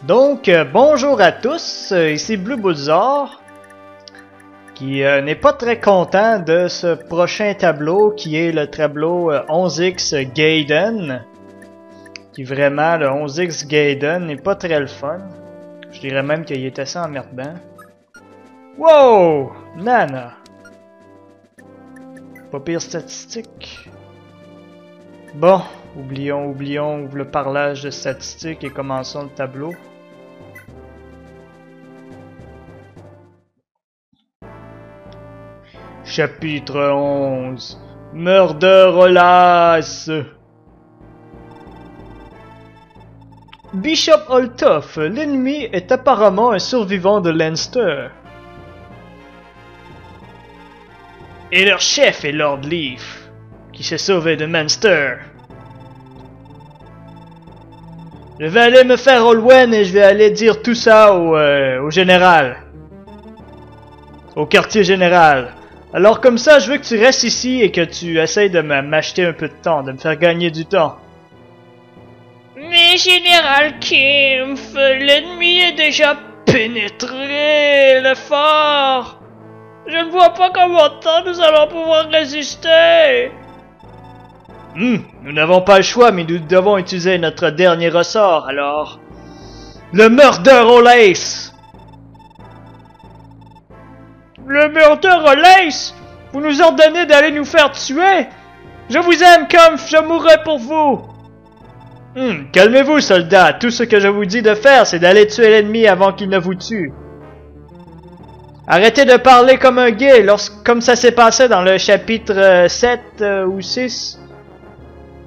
Donc, bonjour à tous, ici Blue Bullzor, qui n'est pas très content de ce prochain tableau, qui est le tableau 11X Gaiden. Qui vraiment, le 11X Gaiden n'est pas très le fun. Je dirais même qu'il est assez emmerdant. Wow! Nana! Pas pire statistique. Bon, oublions le parlage de statistiques et commençons le tableau. Chapitre 11 Murder Olas. Bishop Oltoff, l'ennemi est apparemment un survivant de Leinster. Et leur chef est Lord Leaf, qui s'est sauvé de Munster. Je vais aller me faire Olwen et je vais aller dire tout ça au général. Au quartier général. Alors comme ça, je veux que tu restes ici et que tu essayes de m'acheter un peu de temps, de me faire gagner du temps. Mais Général Kimpf, l'ennemi est déjà pénétré le fort. Je ne vois pas comment temps nous allons pouvoir résister. Nous n'avons pas le choix, mais nous devons utiliser notre dernier ressort, alors... Le Murder Olace! Le Murder Olace? Vous nous ordonnez d'aller nous faire tuer? Je vous aime, Kampf, je mourrai pour vous! Calmez-vous, soldat. Tout ce que je vous dis de faire, c'est d'aller tuer l'ennemi avant qu'il ne vous tue. Arrêtez de parler comme un gay, comme ça s'est passé dans le chapitre 7 ou 6.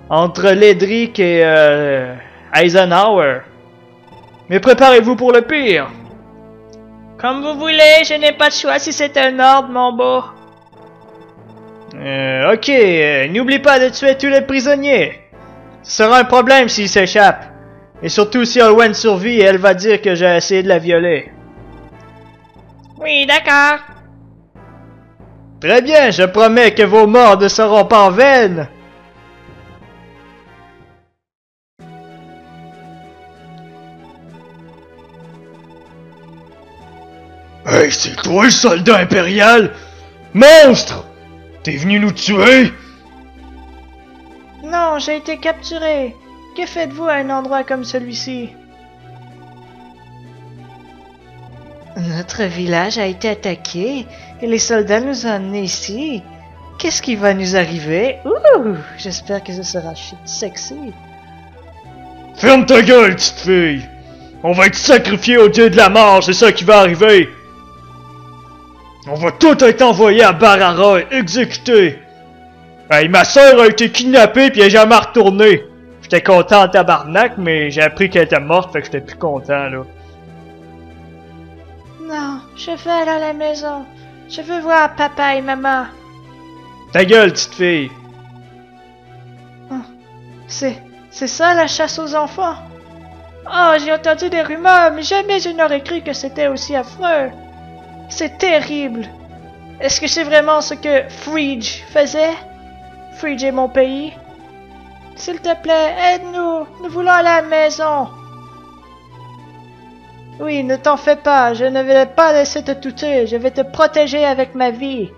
Entre Ledric et Eisenhower. Mais préparez-vous pour le pire. Comme vous voulez, je n'ai pas de choix si c'est un ordre, mon beau. Ok, n'oublie pas de tuer tous les prisonniers. Ce sera un problème s'il s'échappe. Et surtout si Olwen survit et elle va dire que j'ai essayé de la violer. Oui, d'accord. Très bien, je promets que vos morts ne seront pas en vaine. Hey, c'est toi le soldat impérial? Monstre! T'es venu nous tuer? Non, j'ai été capturé. Que faites-vous à un endroit comme celui-ci? Notre village a été attaqué et les soldats nous ont amenés ici. Qu'est-ce qui va nous arriver? Ouh! J'espère que ce sera sexy. Ferme ta gueule, petite fille! On va être sacrifié au dieu de la mort, c'est ça qui va arriver! On va tout être envoyé à Barara et exécuté! Hey, ma soeur a été kidnappée pis elle est jamais retournée. J'étais content en tabarnak, mais j'ai appris qu'elle était morte, fait que j'étais plus content, là. Non, je veux aller à la maison. Je veux voir papa et maman. Ta gueule, petite fille. Oh, c'est ça la chasse aux enfants? Oh, j'ai entendu des rumeurs, mais jamais je n'aurais cru que c'était aussi affreux. C'est terrible. Est-ce que c'est vraiment ce que Frege faisait? Frege est mon pays. S'il te plaît, aide-nous. Nous voulons aller à la maison. Oui, ne t'en fais pas. Je ne vais pas laisser te tuer. Je vais te protéger avec ma vie.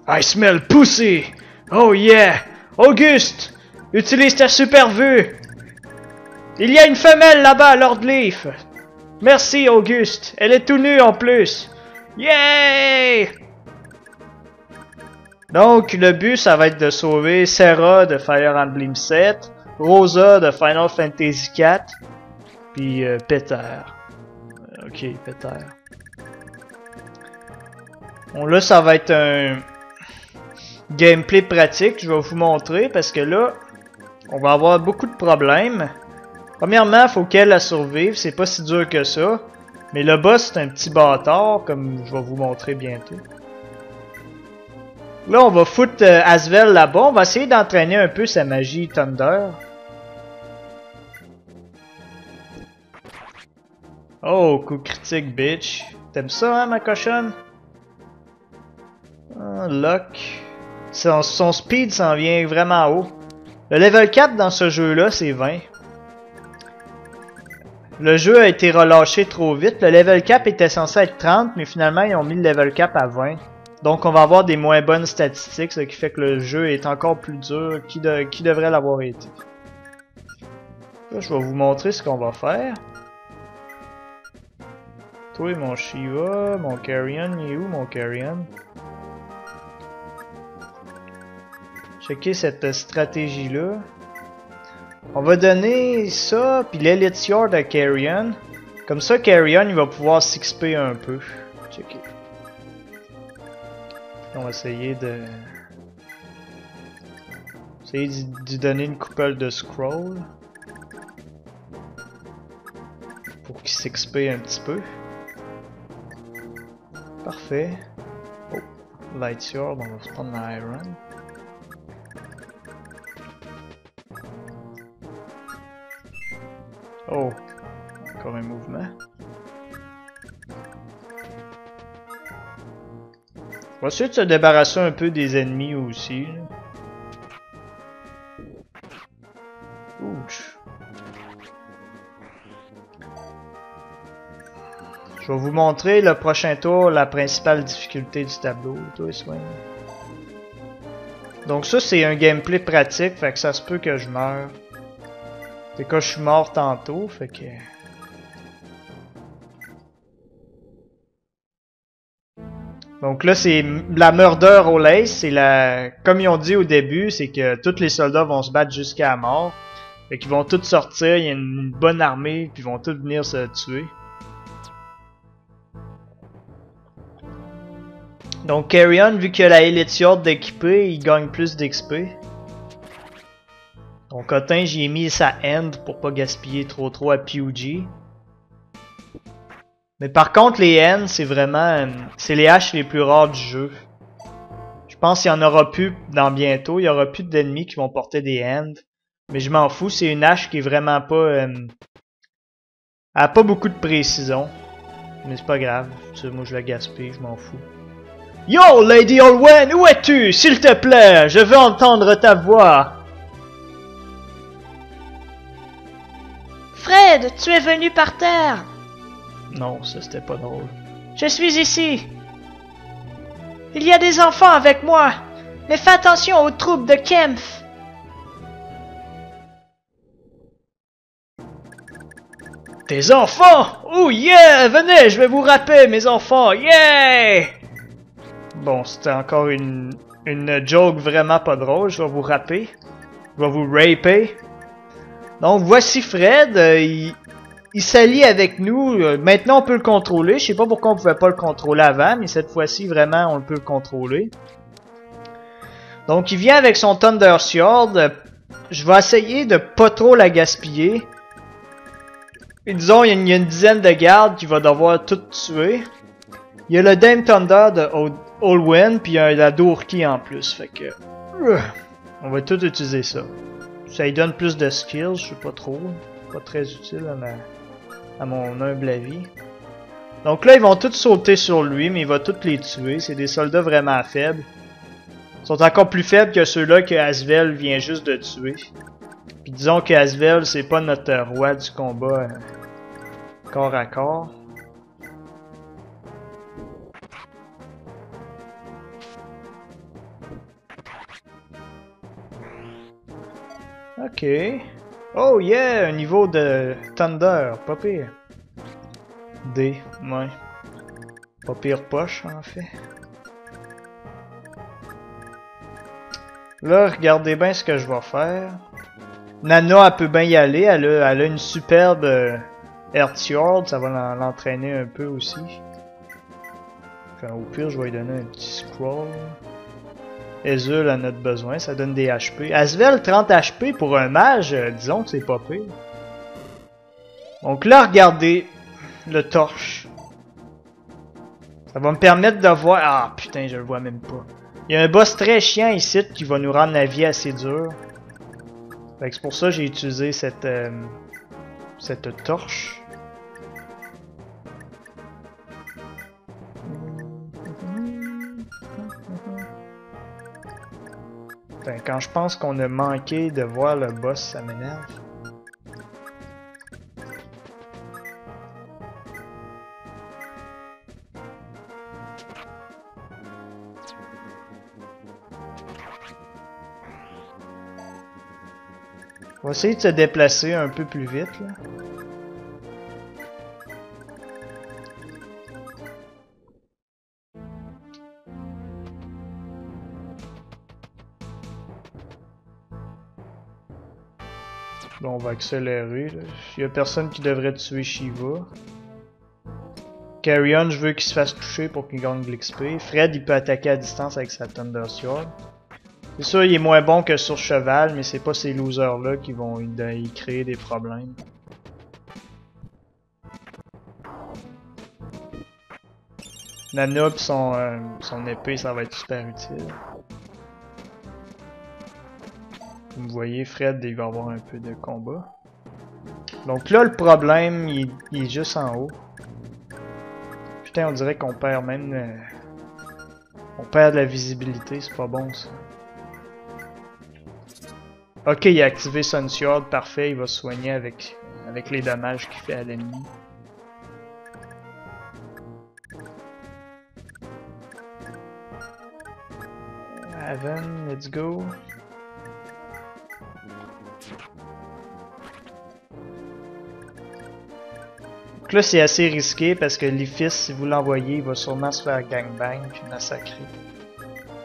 I smell pussy. Oh yeah. Auguste, utilise ta super vue. Il y a une femelle là-bas, Lord Leaf. Merci, Auguste. Elle est tout nue en plus. Yay! Donc, le but, ça va être de sauver Sarah de Fire Emblem 7, Rosa de Final Fantasy 4, puis Peter. Ok, Peter. Bon, là, ça va être un gameplay pratique, je vais vous montrer, parce que là, on va avoir beaucoup de problèmes. Premièrement, faut qu'elle la survive, c'est pas si dur que ça. Mais le boss, c'est un petit bâtard, comme je vais vous montrer bientôt. Là, on va foutre Asvel là-bas. On va essayer d'entraîner un peu sa magie Thunder. Oh, coup critique, bitch. T'aimes ça, hein, ma cochonne? Ah, Luck. Son speed s'en vient vraiment haut. Le level cap dans ce jeu-là, c'est 20. Le jeu a été relâché trop vite. Le level cap était censé être 30, mais finalement, ils ont mis le level cap à 20. Donc, on va avoir des moins bonnes statistiques, ce qui fait que le jeu est encore plus dur qu'il devrait l'avoir été. Là, je vais vous montrer ce qu'on va faire. Toi, mon Shiva, mon Carrion, il est où mon Carrion? Checker cette stratégie-là. On va donner ça, puis l'Elite Yard à Carrion. Comme ça, Carrion, il va pouvoir s'XP un peu. Checker. On va essayer de... Essayer d'y donner une couple de scroll. Pour qu'il s'XP un petit peu. Parfait. Oh, Light Yard, on va se prendre l'Iron. Oh, encore un mouvement. On va essayer de se débarrasser un peu des ennemis aussi. Ouch. Je vais vous montrer le prochain tour, la principale difficulté du tableau. Toi, Swing. Donc ça, c'est un gameplay pratique, fait que ça se peut que je meure. C'est que je suis mort tantôt, fait que... Donc là, c'est la Murder All Ace, c'est la... Comme ils ont dit au début, c'est que tous les soldats vont se battre jusqu'à la mort. Fait qu'ils vont tous sortir, il y a une bonne armée, puis ils vont tous venir se tuer. Donc Carrion, vu qu'il a la Elite Yard d'équiper, il gagne plus d'XP. Donc Cotin, j'ai mis sa end pour pas gaspiller trop à PUG. Mais par contre, les ends, c'est vraiment... c'est les haches les plus rares du jeu. Je pense qu'il y en aura plus dans bientôt. Il y aura plus d'ennemis qui vont porter des ends. Mais je m'en fous, c'est une hache qui est vraiment pas... elle a pas beaucoup de précision. Mais c'est pas grave. Tu sais, moi je la gaspille, je m'en fous. Yo, Lady Olwen, où es-tu? S'il te plaît, je veux entendre ta voix. Fred, tu es venu par terre. Non, ça c'était pas drôle. Je suis ici. Il y a des enfants avec moi. Mais fais attention aux troupes de Kempf. Tes enfants! Oh yeah! Venez, je vais vous rapper, mes enfants! Yeah! Bon, c'était encore une joke vraiment pas drôle. Je vais vous rapper. Je vais vous raper. Donc, voici Fred. Il s'allie avec nous. Maintenant, on peut le contrôler. Je sais pas pourquoi on pouvait pas le contrôler avant, mais cette fois-ci, vraiment, on peut le contrôler. Donc, il vient avec son Thunder Sword. Je vais essayer de pas trop la gaspiller. Et disons, il y a une dizaine de gardes qui va devoir tout tuer. Il y a le Dame Thunder de Olwen, puis il y a la Doorki en plus. Fait que... on va tout utiliser ça. Ça lui donne plus de skills, je sais pas trop. Pas très utile à mon humble avis. Donc là, ils vont tous sauter sur lui, mais il va tous les tuer. C'est des soldats vraiment faibles. Ils sont encore plus faibles que ceux-là que Asvel vient juste de tuer. Puis disons que Asvel, c'est pas notre roi du combat corps à corps. Ok. Oh yeah, un niveau de Thunder, pas pire. D, ouais. Pas pire poche en fait. Là, regardez bien ce que je vais faire. Nana, elle peut bien y aller, elle a une superbe Earthsword, ça va l'entraîner un peu aussi. Enfin, au pire, je vais lui donner un petit scroll. Ezul en a besoin, ça donne des HP. Asvel, 30 HP pour un mage, disons que c'est pas pire. Donc là, regardez le torche. Ça va me permettre de voir... Ah putain, je le vois même pas. Il y a un boss très chiant ici qui va nous rendre la vie assez dure. Fait que c'est pour ça que j'ai utilisé cette torche. Putain, quand je pense qu'on a manqué de voir le boss, ça m'énerve. On va essayer de se déplacer un peu plus vite, là. Là, on va accélérer, là. Il y a personne qui devrait tuer Shiva. Carrion, je veux qu'il se fasse toucher pour qu'il gagne de l'XP. Fred, il peut attaquer à distance avec sa Thunder Sword. C'est sûr, il est moins bon que sur cheval, mais c'est pas ces losers-là qui vont y créer des problèmes. Nana pis son épée, ça va être super utile. Vous me voyez, Fred, il va avoir un peu de combat. Donc là, le problème, il est juste en haut. Putain, on dirait qu'on perd même... on perd de la visibilité, c'est pas bon ça. Ok, il a activé Sun Sword, parfait, il va se soigner avec les dommages qu'il fait à l'ennemi. Haven, let's go. Donc là, c'est assez risqué parce que l'Ifis, si vous l'envoyez, il va sûrement se faire gangbang puis massacrer.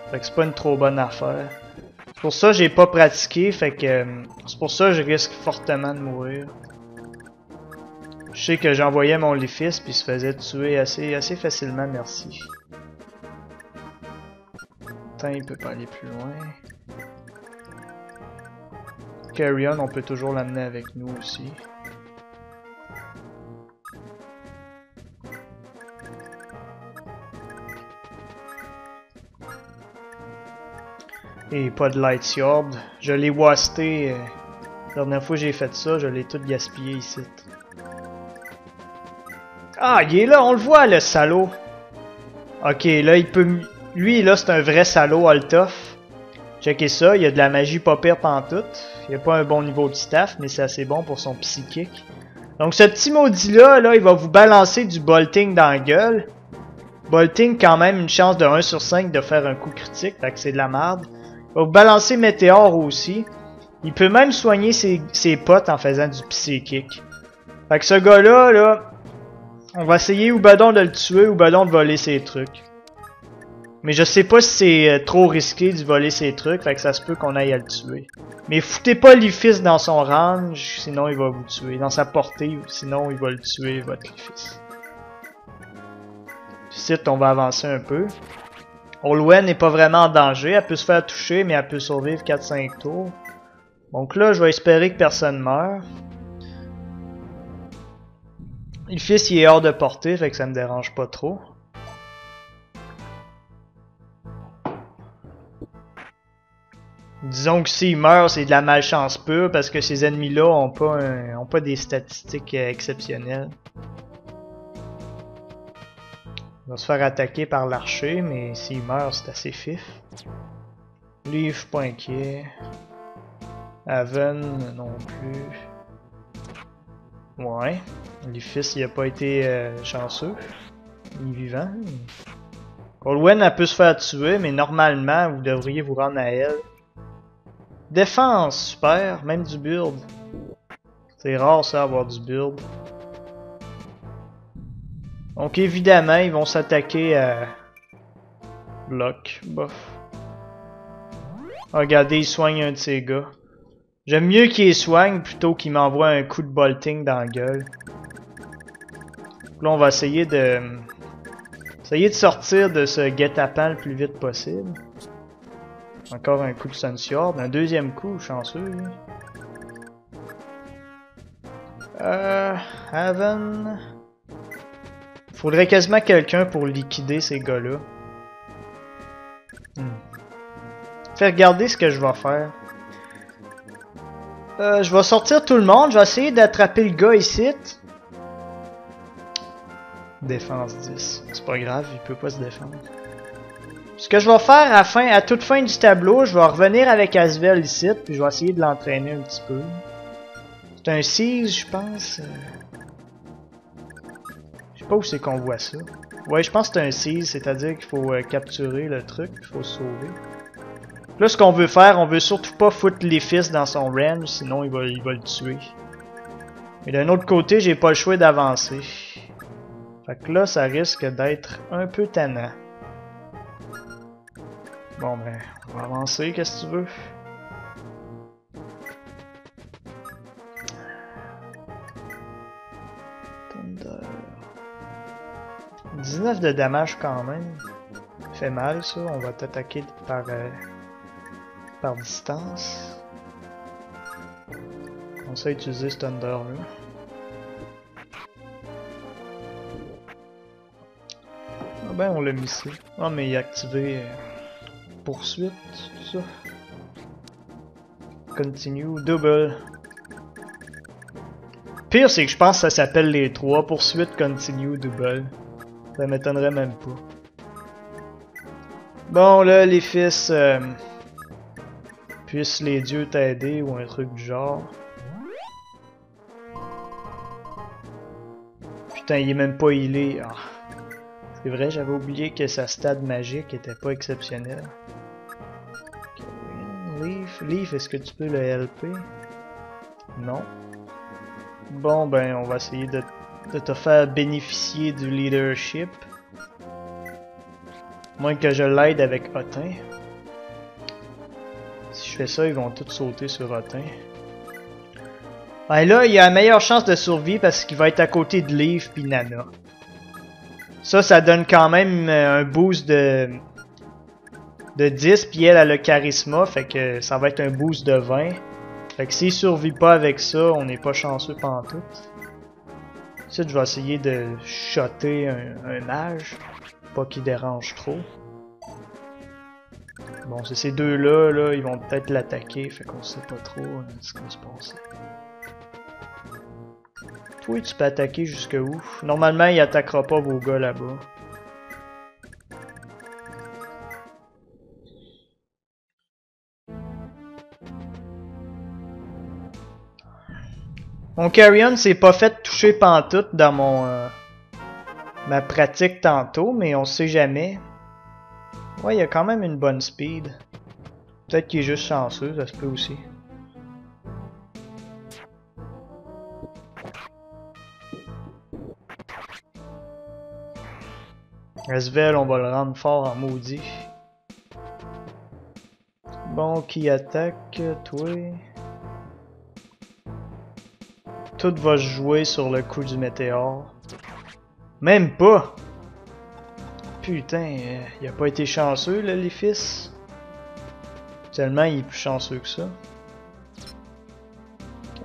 Fait que c'est pas une trop bonne affaire. C'est pour ça que j'ai pas pratiqué, fait que c'est pour ça que je risque fortement de mourir. Je sais que j'envoyais mon Lifis puis il se faisait tuer assez facilement, merci. Attends, il peut pas aller plus loin. Carrion, on peut toujours l'amener avec nous aussi. Et pas de Light Sword. Je l'ai wasté. La dernière fois que j'ai fait ça, je l'ai tout gaspillé ici. Ah, il est là, on le voit, le salaud. Ok, là, il peut... Lui, là, c'est un vrai salaud, Altoff. Checkez ça, il y a de la magie pas pire pantoute. Il a pas un bon niveau de staff, mais c'est assez bon pour son psychique. Donc, ce petit maudit-là, là, il va vous balancer du bolting dans la gueule. Bolting, quand même, une chance de 1 sur 5 de faire un coup critique, fait que c'est de la merde. Il va vous balancer Météore aussi. Il peut même soigner ses potes en faisant du psychique. Fait que ce gars-là, là, on va essayer ou badon de le tuer ou badon de voler ses trucs. Mais je sais pas si c'est trop risqué de voler ses trucs, fait que ça se peut qu'on aille à le tuer. Mais foutez pas l'Ifis dans son range, sinon il va vous tuer. Dans sa portée, sinon il va le tuer, votre Ifis. Ici, on va avancer un peu. Olwen n'est pas vraiment en danger, elle peut se faire toucher, mais elle peut survivre 4-5 tours. Donc là, je vais espérer que personne meurt. Ifis, il est hors de portée, fait que ça me dérange pas trop. Disons que s'il meurt, c'est de la malchance pure parce que ces ennemis-là ont pas des statistiques exceptionnelles. Il va se faire attaquer par l'archer, mais s'il meurt, c'est assez fif. Lui, je suis pas inquiet. Haven, non plus. Ouais. L'Ifis, il a pas été chanceux. Il est vivant. Olwen, elle peut se faire tuer, mais normalement, vous devriez vous rendre à elle. Défense, super, même du build. C'est rare ça, avoir du build. Donc évidemment, ils vont s'attaquer à... Bloc, bof. Regardez, il soigne un de ses gars. J'aime mieux qu'il les soigne plutôt qu'il m'envoie un coup de bolting dans la gueule. Là, on va essayer de sortir de ce guet-apens le plus vite possible. Encore un coup de Sun Sword, un deuxième coup, chanceux. Lui. Haven. Faudrait quasiment quelqu'un pour liquider ces gars-là. Fait regarder ce que je vais faire. Je vais sortir tout le monde, je vais essayer d'attraper le gars ici. Défense 10. C'est pas grave, il peut pas se défendre. Ce que je vais faire à toute fin du tableau, je vais revenir avec Asvel ici, puis je vais essayer de l'entraîner un petit peu. C'est un seize, je pense. Je sais pas où c'est qu'on voit ça. Ouais, je pense que c'est un seize, c'est-à-dire qu'il faut capturer le truc, il faut se sauver. Là, ce qu'on veut faire, on veut surtout pas foutre les fils dans son range, sinon il va le tuer. Mais d'un autre côté, j'ai pas le choix d'avancer. Fait que là, ça risque d'être un peu tannant. Bon ben, on va avancer, qu'est-ce que tu veux? Thunder. 19 de damage quand même. Fait mal ça, on va t'attaquer par distance. On sait utiliser ce Thunder là. Ah ben on l'a mis ici. Ah mais il a activé poursuite, tout ça. Continue, double. Pire c'est que je pense que ça s'appelle les 3, poursuite, continue, double. Ça m'étonnerait même pas. Bon là les fils puissent les dieux t'aider ou un truc du genre. Putain il est même pas healé. Ah. C'est vrai j'avais oublié que sa stade magique était pas exceptionnelle. Leaf, est-ce que tu peux le helper? Non. Bon ben on va essayer de te faire bénéficier du leadership. Moins que je l'aide avec Otin. Si je fais ça, ils vont tous sauter sur Otin. Ben là, il a la meilleure chance de survie parce qu'il va être à côté de Leaf puis Nana. Ça donne quand même un boost de 10, puis elle a le charisme, fait que ça va être un boost de 20. Fait que s'il survit pas avec ça, on n'est pas chanceux pantoute. Ici, je vais essayer de shotter un mage. Pas qu'il dérange trop. Bon, c'est ces deux-là, là, ils vont peut-être l'attaquer, fait qu'on sait pas trop ce qui va se passer. Toi, tu peux attaquer jusque où? Normalement, il attaquera pas vos gars là-bas. Mon Carrion s'est pas fait toucher pantoute dans ma pratique tantôt, mais on sait jamais. Ouais, il a quand même une bonne speed. Peut-être qu'il est juste chanceux, ça se peut aussi. Asvel, on va le rendre fort en maudit. Bon, qui attaque? Toi? Tout va se jouer sur le coup du météore. Même pas! Putain, il a pas été chanceux, là, les fils. Tellement il est plus chanceux que ça.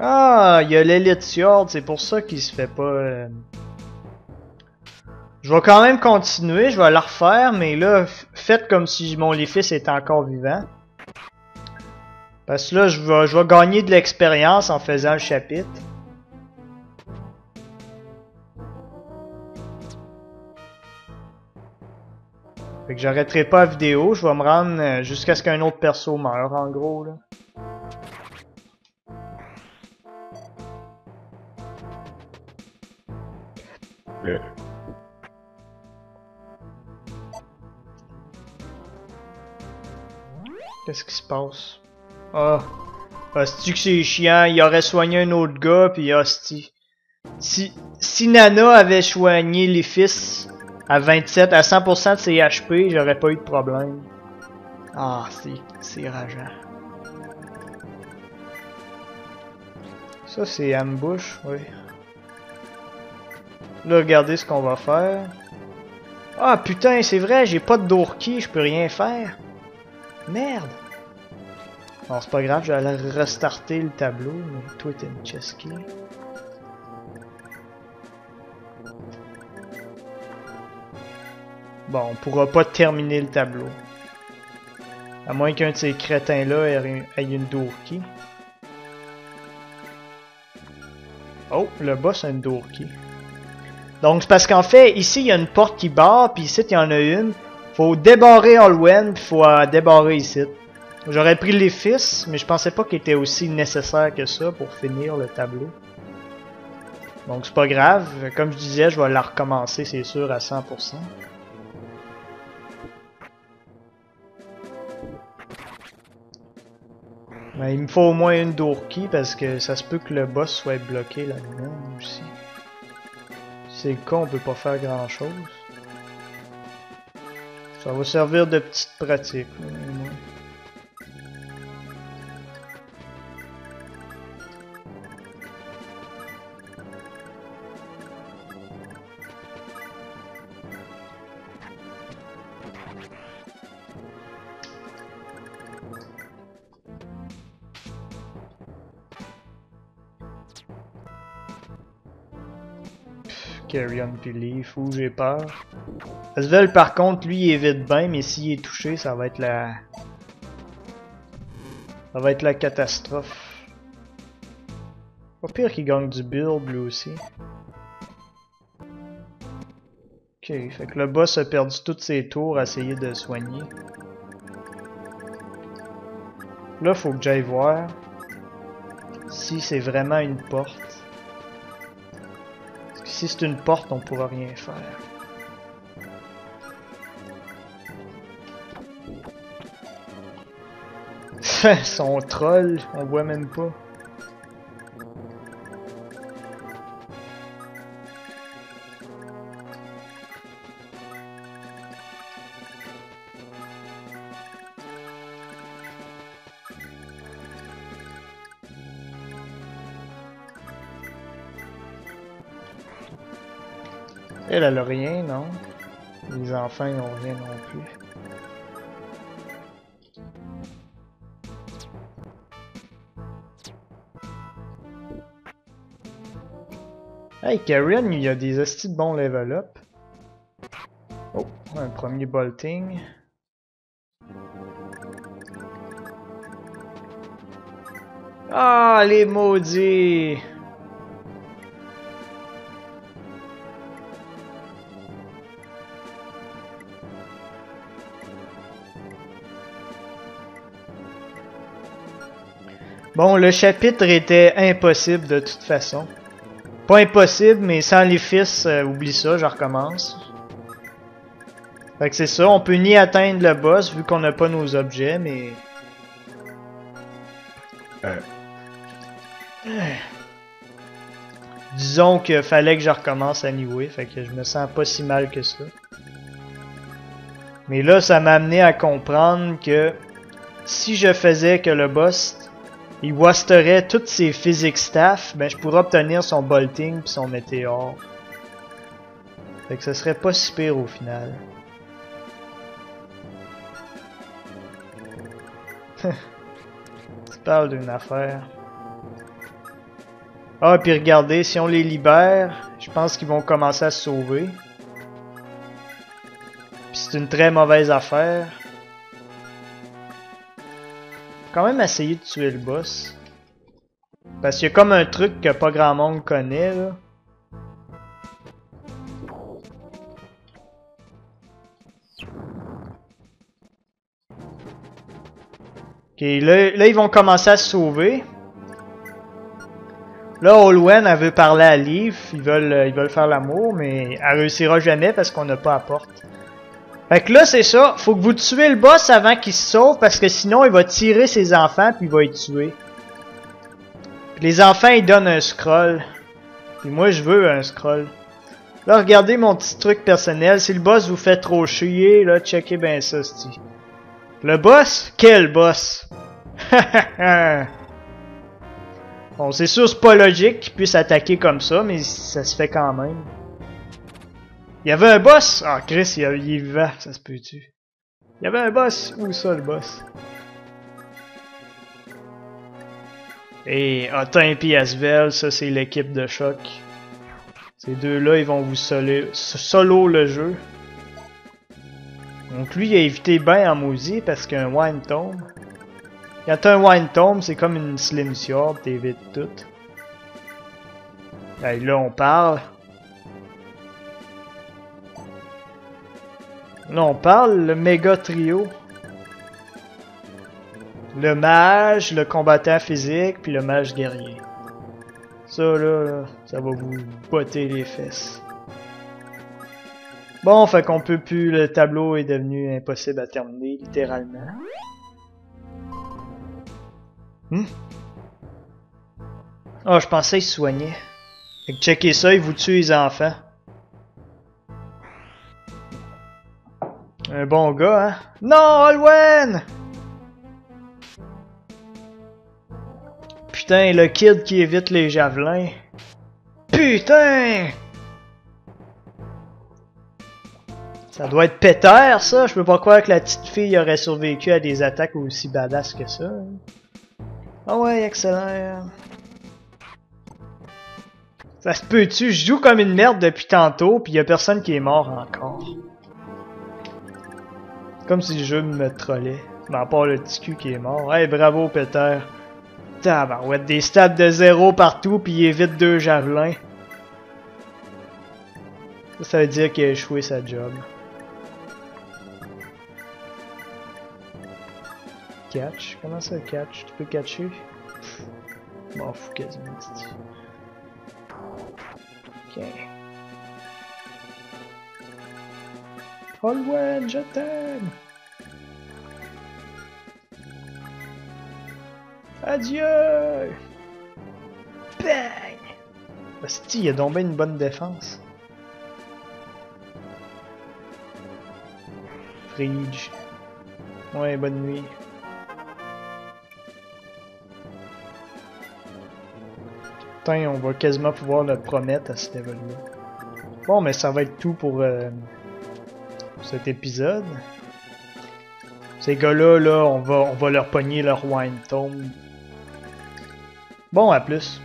Ah, il y a l'élite Fjord, c'est pour ça qu'il se fait pas... Je vais quand même continuer, je vais la refaire, mais là, faites comme si mon Léfis était encore vivant. Parce que là, je vais gagner de l'expérience en faisant le chapitre. Fait que j'arrêterai pas la vidéo, je vais me rendre jusqu'à ce qu'un autre perso meure, en gros, là. Qu'est-ce qui se passe? Ah, hostie que c'est chiant, il aurait soigné un autre gars, pis hostie. Si Nana avait soigné les fils à 27, à 100% de ses HP, j'aurais pas eu de problème. Ah, c'est rageant. Ça, c'est ambush, oui. Là, regardez ce qu'on va faire. Ah, putain, c'est vrai, j'ai pas de Doorkey, je peux rien faire. Merde! Bon, c'est pas grave, je vais aller restarter le tableau, mais toi, t'es une chest key. Bon, on pourra pas terminer le tableau. À moins qu'un de ces crétins-là ait une Doorkey. Oh, le boss a une Doorkey. Donc, c'est parce qu'en fait, ici, il y a une porte qui barre, puis ici, il y en a une. Faut débarrer Olwen, puis faut débarrer ici. J'aurais pris les fils, mais je pensais pas qu'il était aussi nécessaire que ça pour finir le tableau. Donc c'est pas grave, comme je disais, je vais la recommencer, c'est sûr, à 100%. Mais il me faut au moins une Doorkey parce que ça se peut que le boss soit bloqué là-dedans aussi. Si c'est le cas, on peut pas faire grand chose. Ça va servir de petite pratique. Carrion puis Leaf, où j'ai peur. Asvel par contre, lui il évite bien, mais s'il est touché, ça va être la... Ça va être la catastrophe. Pas pire qu'il gagne du build lui aussi. Ok, fait que le boss a perdu toutes ses tours à essayer de soigner. Là, faut que j'aille voir si c'est vraiment une porte. Si c'est une porte, on pourra rien faire. Son troll, on voit même pas. Elle a rien, non? Les enfants, ils n'ont rien non plus. Hey, Carrion, il y a des hosties de bons level up. Oh, un premier bolting. Ah, les maudits! Bon, le chapitre était impossible de toute façon. Pas impossible, mais sans les fils, oublie ça, je recommence. Fait que c'est ça, on peut ni atteindre le boss vu qu'on n'a pas nos objets, mais... Disons qu'il fallait que je recommence anyway, fait que je me sens pas si mal que ça. Mais là, ça m'a amené à comprendre que si je faisais que le boss... il wasterait toutes ses physique staff, ben je pourrais obtenir son bolting puis son météore. Fait que ce serait pas si pire au final. Tu parles d'une affaire. Ah, puis regardez, si on les libère, je pense qu'ils vont commencer à se sauver. Puis c'est une très mauvaise affaire. Quand même essayer de tuer le boss. Parce qu'il y a comme un truc que pas grand monde connaît, là. Ok, là ils vont commencer à se sauver. Là, Olwen, elle veut parler à Leaf, ils veulent faire l'amour, mais elle réussira jamais parce qu'on n'a pas à porte. Fait que là, c'est ça, faut que vous tuez le boss avant qu'il se sauve, parce que sinon, il va tirer ses enfants, puis il va les tuer. Puis les enfants, ils donnent un scroll. Puis moi, je veux un scroll. Là, regardez mon petit truc personnel, si le boss vous fait trop chier, là, checkez bien ça, c'ti. Le boss? Quel boss? Bon, c'est sûr, c'est pas logique qu'il puisse attaquer comme ça, mais ça se fait quand même. Il y avait un boss! Ah, Chris, il est vivant, ça se peut-tu? Il y avait un boss! Où ça, le boss? Et Otun et Asvel, ça, c'est l'équipe de choc. Ces deux-là, ils vont vous solo le jeu. Donc lui, il a évité bien en maudit parce qu'un Wine Tomb. Quand t'as un Wine Tomb, c'est comme une Slim Sword, t'évites tout. Là, on parle. Là, on parle, le méga trio. Le mage, le combattant physique, puis le mage guerrier. Ça, là, ça va vous botter les fesses. Bon, fait qu'on peut plus... Le tableau est devenu impossible à terminer, littéralement. Oh, je pensais qu'il se soignait. Fait que checker ça, il vous tue les enfants. Un bon gars, hein? Non, Olwen! Putain, le kid qui évite les javelins. Putain! Ça doit être pétère, ça. Je peux pas croire que la petite fille aurait survécu à des attaques aussi badass que ça. Ah ouais, excellent. Ça se peut-tu? Je joue comme une merde depuis tantôt, puis y a personne qui est mort encore. Comme si le jeu me trollait. Mais à part le petit cul qui est mort. Hey, bravo, Peter. Tabarouette, des stats de 0 partout, puis il évite 2 javelins. Ça veut dire qu'il a échoué sa job. Catch? Comment ça, catch? Tu peux catcher? M'en fous quasiment. Ok. Olwen, je t'aime! Adieu! Bang! Hostie, il a donc bien une bonne défense. Fridge. Ouais, bonne nuit. Putain, on va quasiment pouvoir le promettre à ce level-là. Bon, mais ça va être tout pour cet épisode. Ces gars-là, là, on va leur pogner leur wine tomb. Bon, à plus.